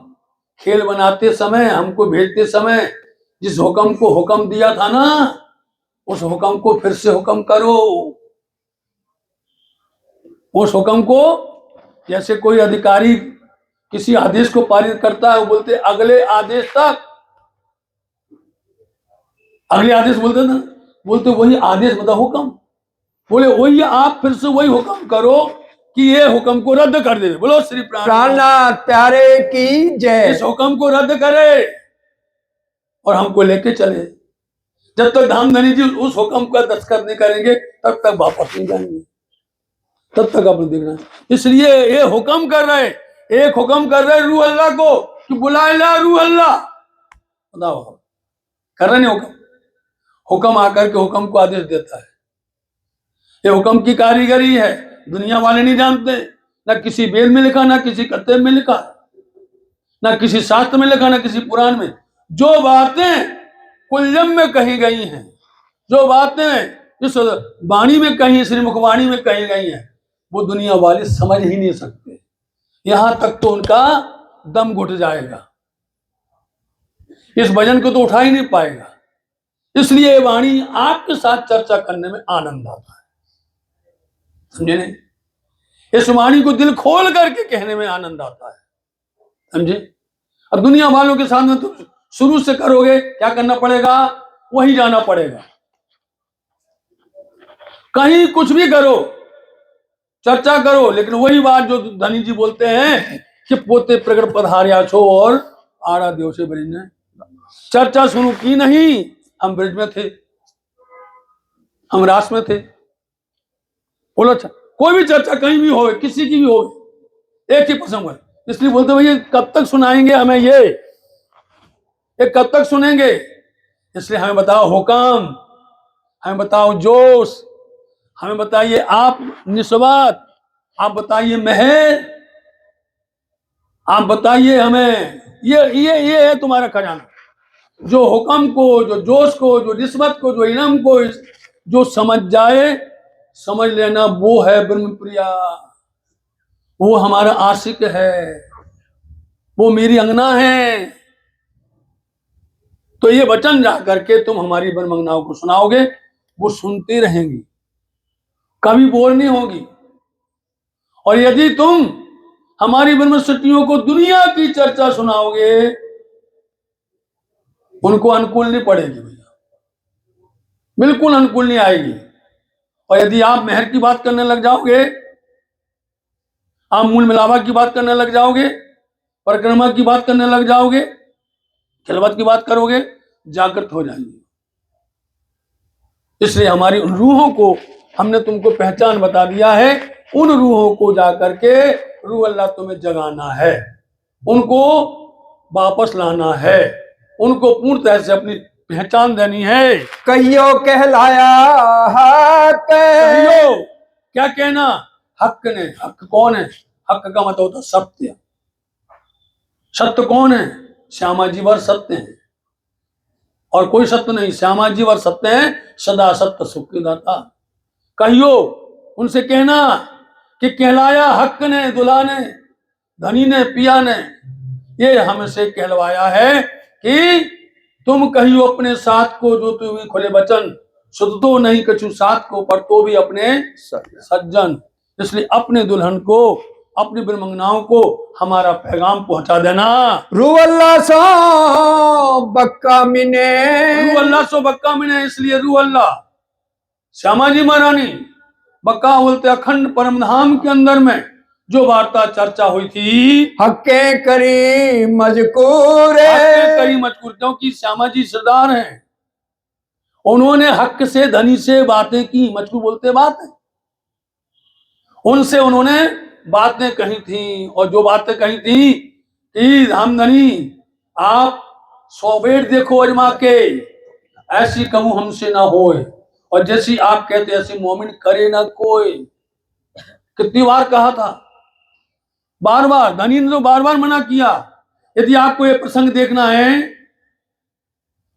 खेल बनाते समय, हमको भेजते समय जिस हुक्म को हुक्म दिया था ना, उस हुक्म को फिर से हुक्म करो। उस हुक्म को, जैसे कोई अधिकारी किसी आदेश को पारित करता है, वो बोलते अगले आदेश तक, अगले आदेश बोलते ना, बोलते वही आदेश बता, हुक्म। बोले वही आप फिर से वही हुक्म करो कि ये हुक्म को रद्द कर दे। बोलो श्री प्राणनाथ प्यारे की जय। इस हुक्म को रद्द करे और हमको लेके चले। जब तक धामधनी जी उस हुक्म का दस्तखत नहीं करेंगे, तब तक वापस नहीं जाएंगे, तब तक आपने देखना। इसलिए ये हुक्म कर रहे, एक हुक्म कर रहे रूह अल्लाह को कि बुलाए ला रूह अल्लाह। बताओ, कर रहे नहीं हुक्म? हुक्म आकर के हुक्म को आदेश देता है। ये हुक्म की कारीगरी है, दुनिया वाले नहीं जानते। ना किसी वेद में लिखा, ना किसी कत्ते में लिखा, ना किसी शास्त्र में लिखा, ना किसी पुराण में। जो बातें कुल्लम में कही गई हैं, जो बातें इस वाणी में कही, श्रीमुखवाणी में कही गई हैं, वो दुनिया वाले समझ ही नहीं सकते। यहां तक तो उनका दम घुट जाएगा, इस वजन को तो उठा ही नहीं पाएगा। इसलिए वाणी आपके साथ चर्चा करने में आनंद आता है, समझे नहीं? इस वाणी को दिल खोल करके कहने में आनंद आता है, समझे? अब दुनिया वालों के सामने तो शुरू से करोगे, क्या करना पड़ेगा? वही जाना पड़ेगा। कहीं कुछ भी करो, चर्चा करो, लेकिन वही बात जो धनी जी बोलते हैं कि पोते प्रकट पधार्या छो और आड़ा देव से ब्रिज ने। चर्चा शुरू की नहीं, हम ब्रिज में थे, हम रास में थे। बोलो, अच्छा कोई भी चर्चा कहीं भी हो, किसी की भी हो, एक ही प्रसंग है। इसलिए बोलते भैया कब तक सुनाएंगे हमें ये कब तक सुनेंगे? इसलिए हमें बताओ हुक्म, हमें बताओ जोश, हमें बताइए आप निस्वात, आप बताइए महर, आप बताइए हमें ये है तुम्हारा खजाना। जो हुक्म को, जो जोश को, जो रिश्वत को, जो इनाम को जो समझ जाए, समझ लेना वो है ब्रह्मप्रिया, वो हमारा आशिक है, वो मेरी अंगना है। तो ये वचन जा करके तुम हमारी ब्रह्मंगनाओं को सुनाओगे, वो सुनती रहेंगी, कभी बोर नहीं होगी। और यदि तुम हमारी ब्रह्मसटियों को दुनिया की चर्चा सुनाओगे, उनको अनुकूल नहीं पड़ेगी भैया, बिल्कुल अनुकूल नहीं आएगी। और यदि आप मेहर की बात करने लग जाओगे, आप मूल मिलावा की बात करने लग जाओगे, परिक्रमा की बात करने लग जाओगे, खिलवत की बात करोगे, जागृत हो जाएंगे। इसलिए हमारी उन रूहों को हमने तुमको पहचान बता दिया है। उन रूहों को जाकर के रूह अल्लाह तुम्हें जगाना है, उनको वापस लाना है, उनको पूर्ण तरह से अपनी पहचान देनी है। कहियो कहलाया हक, कहियो, क्या कहना? हक ने। हक कौन है? हक का मतलब होता है सत्य। सत्य कौन है? श्यामा जी वर सत्य है, और कोई सत्य नहीं, श्यामा जी वर सत्य है, सदा सत्य सुख की दाता। कहियो, उनसे कहना कि कहलाया हक ने, दुल्हा ने, धनी ने, पिया ने, ये हमसे कहलवाया है कि तुम कहियो अपने साथ को, जो तुम्हें खुले वचन सुध तो नहीं कछु साथ को, पर तो भी अपने सज्जन। इसलिए अपने दुल्हन को, अपनी ब्रह्मंगनाओं को हमारा पैगाम पहुंचा देना। रूह अल्लाह सो बक्का मिने, रूह अल्लाह सो बक्का मिने। इसलिए रूह अल्लाह श्यामा जी महारानी बक्का बोलते अखंड परम धाम के अंदर में जो वार्ता चर्चा हुई थी, हक्के करी मजकूर, करी मजकूर, क्योंकि श्यामा जी सरदार हैं, उन्होंने हक से, धनी से बातें की। मजकूर बोलते बात है, उनसे उन्होंने बातें कही थी। और जो बातें कही थी कि धामधनी आप 100 बेट देखो अजमा के, ऐसी कहूं हमसे ना होए, और जैसी आप कहते ऐसी मोमिन करे ना कोई। कितनी बार कहा था, बार बार। धनी ने तो बार बार मना किया। यदि आपको ये प्रसंग देखना है,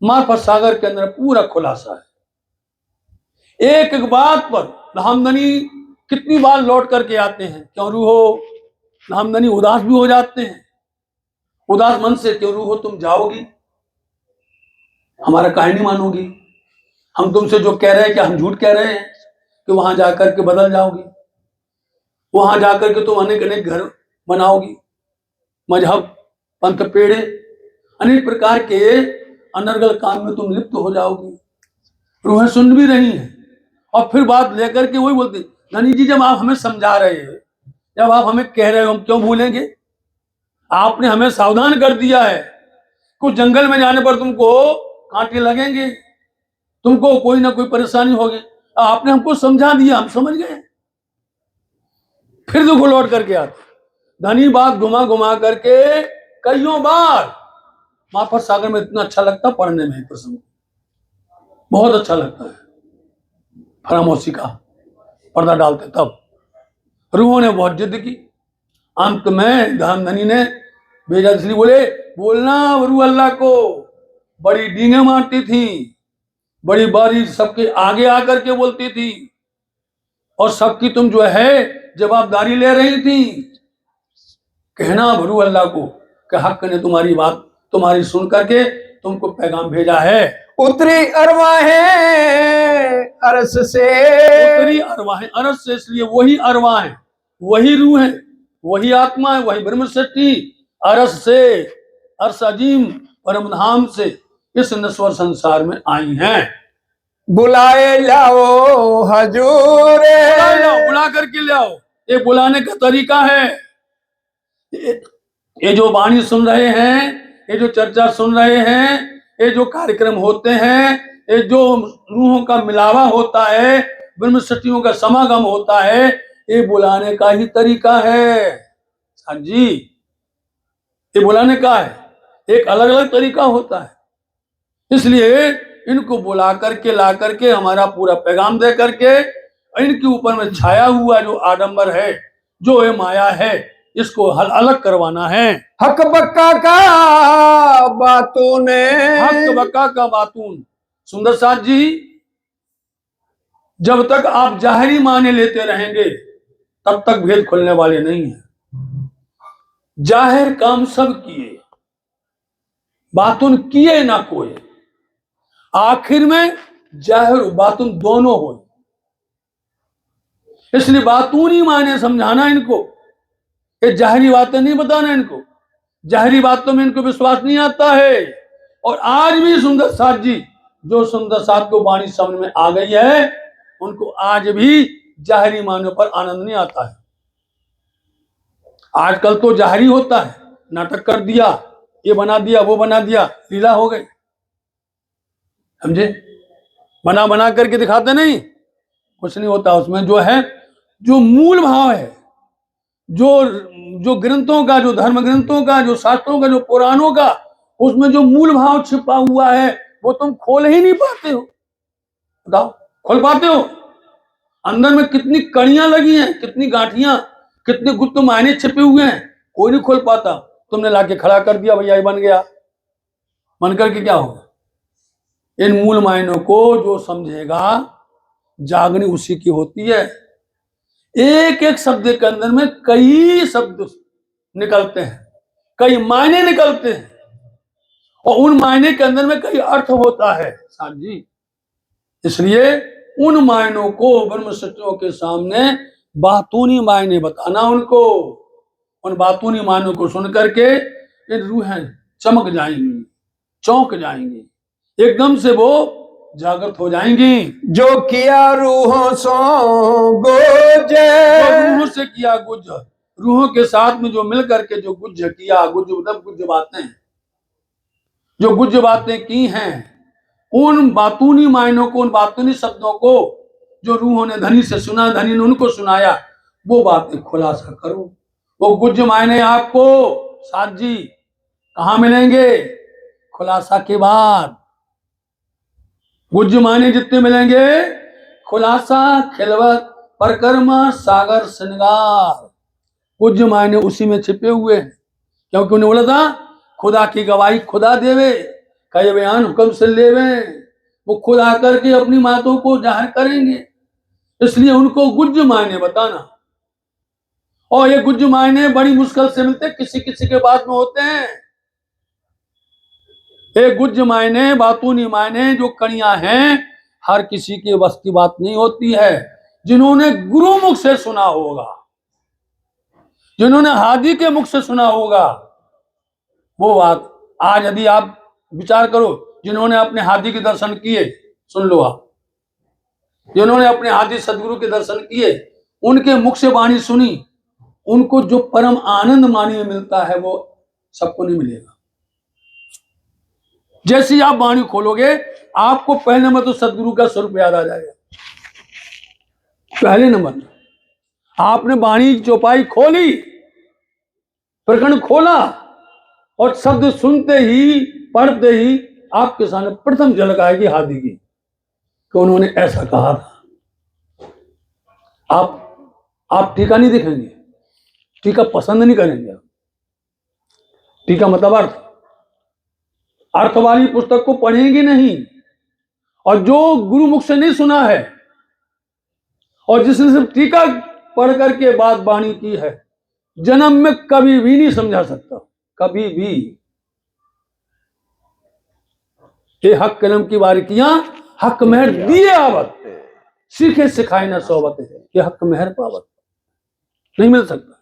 मार्फत सागर के अंदर पूरा खुलासा है। एक एक बात पर धामधनी कितनी बार लौट करके आते हैं। क्यों रूहो, धामधनी उदास भी हो जाते हैं। उदास मन से, क्यों रूहो तुम जाओगी, हमारा काहे नहीं मानोगी? हम तुमसे जो कह रहे हैं, क्या हम झूठ कह रहे हैं कि वहां जाकर के बदल जाओगी, वहां जाकर के तुम अनेक अनेक घर बनाओगी, मजहब, पंथ, पेड़े, अनेक प्रकार के अनर्गल काम में तुम लिप्त हो जाओगी। रूहें सुन भी रही हैं, और फिर बात लेकर के वही बोलती, धनी जी जब आप हमें समझा रहे हैं, जब आप हमें कह रहे हो, हम क्यों भूलेंगे? आपने हमें सावधान कर दिया है, कुछ जंगल में जाने पर तुमको कांटे लगेंगे, तुमको कोई ना कोई परेशानी होगी। आपने हमको समझा दिया, हम समझ गए। फिर दुख लौट करके आते। धनी बात घुमा घुमा करके कईयों बार माफर सागर में इतना अच्छा लगता पढ़ने में, प्रसंग बहुत अच्छा लगता है। फरामोशी का पर्दा डालते तब रूहों ने बहुत जिद की। अंत में धामधनी ने भेजा, इसलिए बोले बोलना रूह अल्लाह को। बड़ी डींगे मारती थी, बड़ी बारी सबके आगे आकर के बोलती थी, और सबकी तुम जो है जवाबदारी ले रही थी। कहना रूह अल्लाह को कि हक ने तुम्हारी बात, तुम्हारी सुन करके तुमको पैगाम भेजा है। उतरी अरवाहें अरस से, उतरी अरवाहें अरस से, इसलिए वही अरवा है, वही रूह है, वही आत्मा है, वही ब्रह्म शक्ति अरस से, अरस अजीम परम धाम से इस नश्वर संसार में आई हैं। बुलाए लाओ हजूर, बुला करके ले आओ। ये बुलाने का तरीका है। ये जो वाणी सुन रहे हैं, ये जो चर्चा सुन रहे हैं, ये जो कार्यक्रम होते हैं, ये जो रूहों का मिलावा होता है, ब्रह्म शक्तियों का समागम होता है, ये बुलाने का ही तरीका है। हाँ जी, ये बुलाने का है, एक अलग अलग तरीका होता है। इसलिए इनको बुला करके ला करके हमारा पूरा पैगाम दे करके इनके ऊपर में छाया हुआ जो आडंबर है, जो ये माया है, इसको अलग करवाना है। हक बक्का का बातों ने, हक बका का बातून। सुंदर साथ जी, जब तक आप जाहिरी माने लेते रहेंगे तब तक भेद खुलने वाले नहीं है। जाहिर काम सब किए, बातून किए ना कोई, आखिर में जाहिर बातून दोनों हो। इसलिए बातूनी माने समझाना इनको, ये जाहिरी बातें नहीं बताना इनको। जाहिरी बातों में इनको विश्वास नहीं आता है। और आज भी सुंदर साथ जी, जो सुंदर साथ को वाणी समझ में आ गई है, उनको आज भी जाहिरी मानों पर आनंद नहीं आता है। आजकल तो जाहिरी होता है, नाटक कर दिया, ये बना दिया, वो बना दिया, लीला हो गई, समझे? बना बना करके दिखाते नहीं, कुछ नहीं होता उसमें। जो है, जो मूल भाव है, जो ग्रंथों का, जो धर्म ग्रंथों का, जो शास्त्रों का, जो पुराणों का, उसमें जो मूल भाव छिपा हुआ है वो तुम खोल ही नहीं पाते हो। बताओ, खोल पाते हो? अंदर में कितनी कड़ियां लगी हैं, कितनी गांठियां, कितने गुप्त मायने छिपे हुए हैं, कोई नहीं खोल पाता। तुमने लाके खड़ा कर दिया, भैया ये बन गया, बन करके क्या होगा? इन मूल मायनों को जो समझेगा, जागनी उसी की होती है। एक एक शब्द के अंदर में कई शब्द निकलते हैं, कई मायने निकलते हैं, और उन मायने के अंदर में कई अर्थ होता है साथ जी। इसलिए उन मायनों को ब्रह्म सत्यों के सामने बातूनी मायने बताना उनको। उन बातूनी मायनों को सुन करके ये रूहें चमक जाएंगी, चौंक जाएंगी, एकदम से वो जागृत हो जाएंगी। जो किया रूहों सो गोजे, रूहों से किया गुज, रूहों के साथ में जो मिल करके जो गुज किया, गुज मतलब गुज बातें, जो गुज बातें की हैं, उन बातूनी मायनों को, उन बातूनी शब्दों को जो रूहों ने धनी से सुना, धनी ने उनको सुनाया, वो बातें खुलासा करो। वो गुज मायने आपको साथ जी कहाँ मिलेंगे? खुलासा के बाद। गुज मायने जितने मिलेंगे, खुलासा, खिलवत, परकर्मा, सागर, श्रृंगार, गुज मायने उसी में छिपे हुए हैं। क्योंकि उन्हें बोला था खुदा की गवाही खुदा देवे, कई बयान हुक्म से लेवे, वो खुद आकर के अपनी बातों को जाहिर करेंगे। इसलिए उनको गुज मायने बताना। और ये गुज मायने बड़ी मुश्किल से मिलते, किसी किसी के पास में होते हैं। ये गुज मायने, बातूनी मायने जो कड़ियां हैं, हर किसी के बस की बात नहीं होती है। जिन्होंने गुरु मुख से सुना होगा, जिन्होंने हादी के मुख से सुना होगा, वो बात आज यदि आप विचार करो, जिन्होंने अपने हादी के दर्शन किए, सुन लो आप, जिन्होंने अपने हादी सदगुरु के दर्शन किए, उनके मुख से वाणी सुनी, उनको जो परम आनंद वाणी में मिलता है वो सबको नहीं मिलेगा। जैसे ही आप वाणी खोलोगे, आपको पहले नंबर तो सदगुरु का स्वरूप याद आ जाएगा। पहले नंबर आपने वाणी की चौपाई खोली, प्रकरण खोला, और शब्द सुनते ही, पढ़ते ही आपके सामने प्रथम झलक आएगी हादी की, कि उन्होंने ऐसा कहा था। आप टीका नहीं देखेंगे, टीका पसंद नहीं करेंगे। टीका मतलब अर्थ वाली पुस्तक को पढ़ेंगे नहीं। और जो गुरु मुख से नहीं सुना है, और जिसने सिर्फ टीका पढ़ करके बात वाणी की है, जन्म में कभी भी नहीं समझा सकता, कभी भी। ये हक कलम की बारीकियां हक मेहर दिए आवत, सीखे सिखाए न सोबत, ये हक मेहर पावत, नहीं मिल सकता।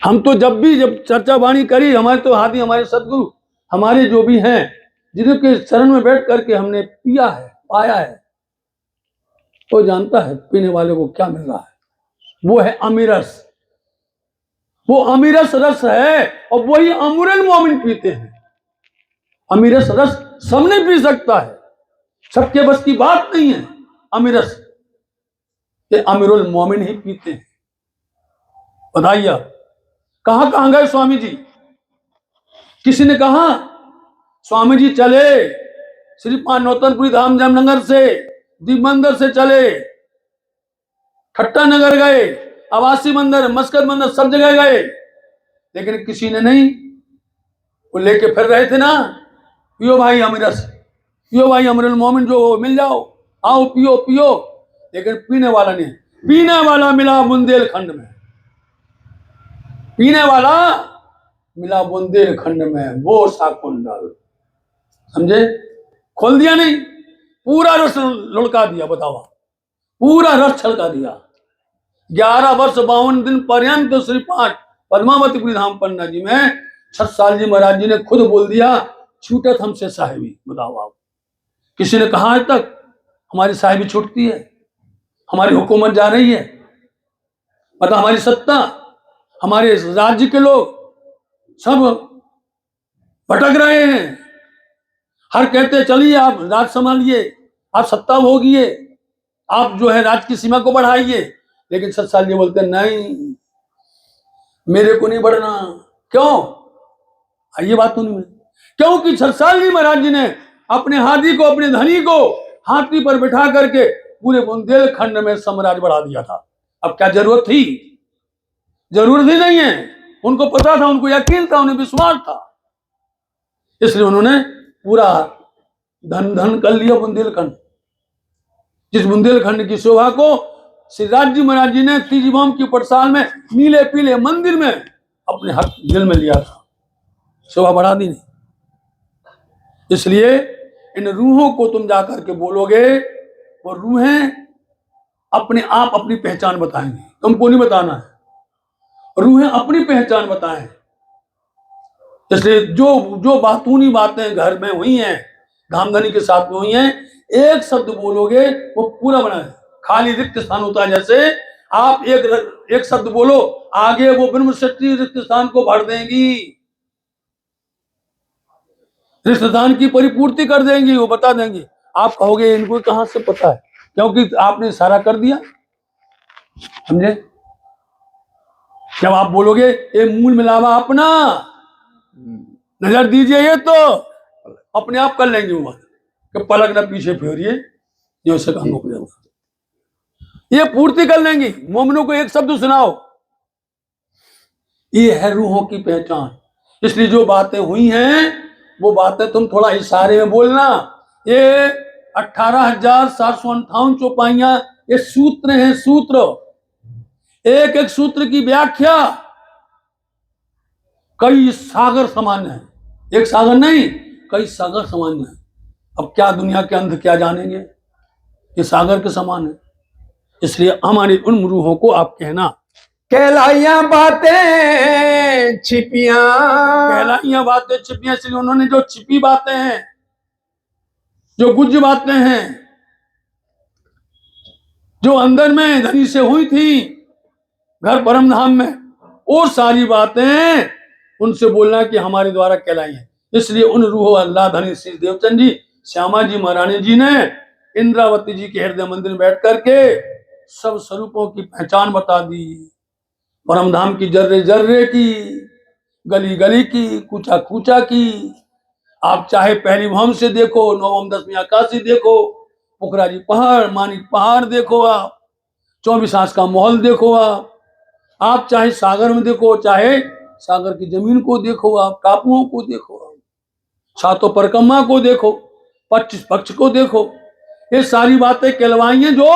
हम तो जब चर्चा वाणी करी, हमारे तो हादी, हमारे सदगुरु, हमारे जो भी हैं, जिनके शरण में बैठ करके हमने पिया है, पाया है, तो जानता है पीने वाले को क्या मिल रहा है। वो है अमीरस, वो अमीरस रस है, और वही अमूरल मोमिन पीते हैं। अमीरस रस सब नहीं पी सकता है, सबके बस की बात नहीं है। अमीरस ये अमीरुल मोमिन ही पीते हैं। बताइए कहां कहां गए स्वामी जी? किसी ने कहा स्वामी जी चले श्री नौतनपुरी धाम जामनगर से, दीप मंदिर से चले, खट्टा नगर गए, आवासी मंदिर, मस्कत मंदिर, सब जगह गए, लेकिन किसी ने नहीं। वो लेके फिर रहे थे ना, पियो भाई अमरस, पियो भाई अमरुल मोमिन, जो मिल जाओ, आओ पियो पियो, लेकिन पीने वाला नहीं। पीने वाला मिला बुंदेलखंड में, पीने वाला मिला बुंदेलखंड में, वो शाकुंतल, समझे? खोल दिया नहीं, पूरा रस लुढ़का दिया, बताओ, पूरा रस छलका दिया। 11 वर्ष 52 दिन पर्यंत श्री 5 पद्मावतीपुरी धाम पन्ना जी में छत्रसाल जी महाराज जी ने खुद बोल दिया, छूटत हमसे साहिबी। बताओ आप, किसी ने कहा आज तक हमारी साहिबी छूटती है, हमारी हुकूमत जा रही है, मतलब हमारी सत्ता, हमारे राज्य के लोग सब भटक रहे हैं। हर कहते चलिए आप राज संभालिए, आप सत्ता भोगिए, आप जो है राज की सीमा को बढ़ाइए, लेकिन छत्रसाल जी बोलते नहीं, मेरे को नहीं बढ़ना। क्यों? ये बात तो नहीं, क्योंकि छत्रसाल जी महाराज जी ने अपने हाथी को, अपने धनी को हाथी पर बिठा करके पूरे बुंदेलखंड में साम्राज्य बढ़ा दिया था। अब क्या जरूरत थी? जरूरत ही नहीं है। उनको पता था, उनको यकीन था, उन्हें विश्वास था, इसलिए उन्होंने पूरा धन धन कर लिया बुंदेलखंड। जिस बुंदेलखंड की शोभा को श्री राज्य महाराज जी ने तीजी बम की पटसाल में नीले पीले मंदिर में अपने हक दिल में लिया था, शोभा बढ़ा दी नहीं। इसलिए इन रूहों को तुम जाकर के बोलोगे, वो रूहें अपने आप अपनी पहचान बताएंगी, तुमको नहीं बताना है। रूहें अपनी पहचान बताएं। इसलिए जो बातूनी बातें घर में हुई हैं, धामधनी के साथ में हुई हैं, एक शब्द बोलोगे वो पूरा बना है। खाली रिक्त स्थान होता है, जैसे आप एक शब्द बोलो, आगे वो ब्रह्म शक्ति रिक्त स्थान को भर देंगी, रिक्त स्थान की परिपूर्ति कर देंगी, वो बता देंगी। आप कहोगे इनको कहां से पता है? क्योंकि आपने इशारा कर दिया, समझे? जब आप बोलोगे ये मूल मिलावा अपना, नजर दीजिए, ये तो अपने आप कर लेंगे वो बात, कि पलक ना पीछे फेरिए, जो से काम हो जाएगा, ये पूर्ति कर लेंगी। मोमिनों को एक शब्द सुनाओ, ये है रूहों की पहचान। इसलिए जो बातें हुई हैं वो बातें तुम थोड़ा इशारे में बोलना। ये 18,758 चौपाइयां, ये सूत्र हैं, सूत्र, एक एक सूत्र की व्याख्या कई सागर समान है, एक सागर नहीं, कई सागर समान है। अब क्या दुनिया के अंध क्या जानेंगे, ये सागर के समान है। इसलिए हमारी उन रूहों को आप कहना, कहलाइया बातें छिपियां, कहलाइया बातें छिपियां, इसलिए उन्होंने जो छिपी बातें हैं, जो गुज बातें हैं, जो अंदर में धनी से हुई थी घर परम धाम में, वो सारी बातें उनसे बोलना कि हमारे द्वारा कहलाई है। इसलिए उन रूहों अल्लाह धनी श्री देवचंद जी, श्यामा जी महारानी जी ने इंद्रावती जी के हृदय मंदिर में बैठ करके सब स्वरूपों की पहचान बता दी, परम धाम की जर्रे जर्रे की, गली गली की, कूचा कूचा की। आप चाहे पहली भौम से देखो, नवम 10वीं आकाशी देखो, पुखराजी पहाड़, मानिक पहाड़ देखो, आप 24 आंच का महल देखो, आप चाहे सागर में देखो, चाहे सागर की जमीन को देखो, आप टापुओं को देखो, आप सातों परकम्मा को देखो, 25 पक्ष को देखो, ये सारी बातें कहलवाई हैं जो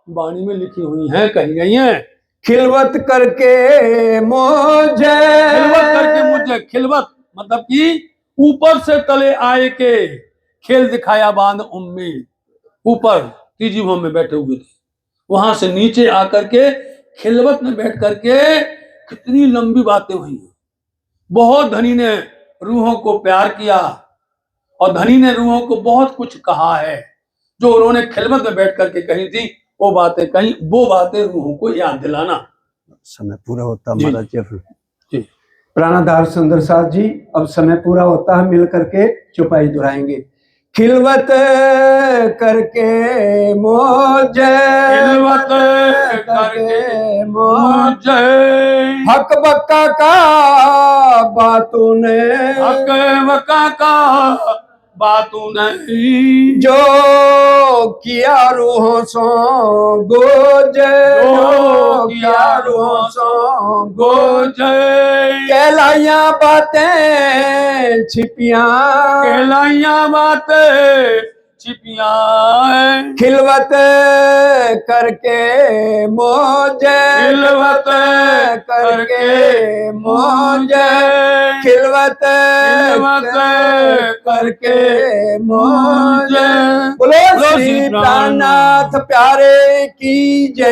वाणी में लिखी हुई हैं, कही गई हैं। खिलवत करके मुझे, खिलवत करके मुझे, खिलवत मतलब कि ऊपर से तले आए के खेल दिखाया बांध उम्मीद। ऊपर तीजी भूमि में बैठे हुए थे, वहां से नीचे आकर के खिलवत में बैठ करके कितनी लंबी बातें हुई। बहुत धनी ने रूहों को प्यार किया और धनी ने रूहों को बहुत कुछ कहा है, जो उन्होंने खिलवत में बैठ करके कही थी, वो बातें कहीं, वो बातें रूहों को याद दिलाना। समय पूरा होता जी। महाराज जी। प्राणाधार सुंदर साथ जी, अब समय पूरा होता है, मिल करके चौपाई दोहराएंगे। खिलवत करके मुझे, खिलवत करके मुझे, हक बक्का का बातों ने, हक बक्का का बातू नहीं। जो किया रूहों सो गोजर, जो किया रूहों सो गोजर। कहलाइया बातें छिपियां, कहलाइया बातें छिपियां। खिलवत करके मोजे, खिलवत करके मोजे, खिलवत करके मोजे। बोलो श्री प्राणनाथ प्यारे की जय।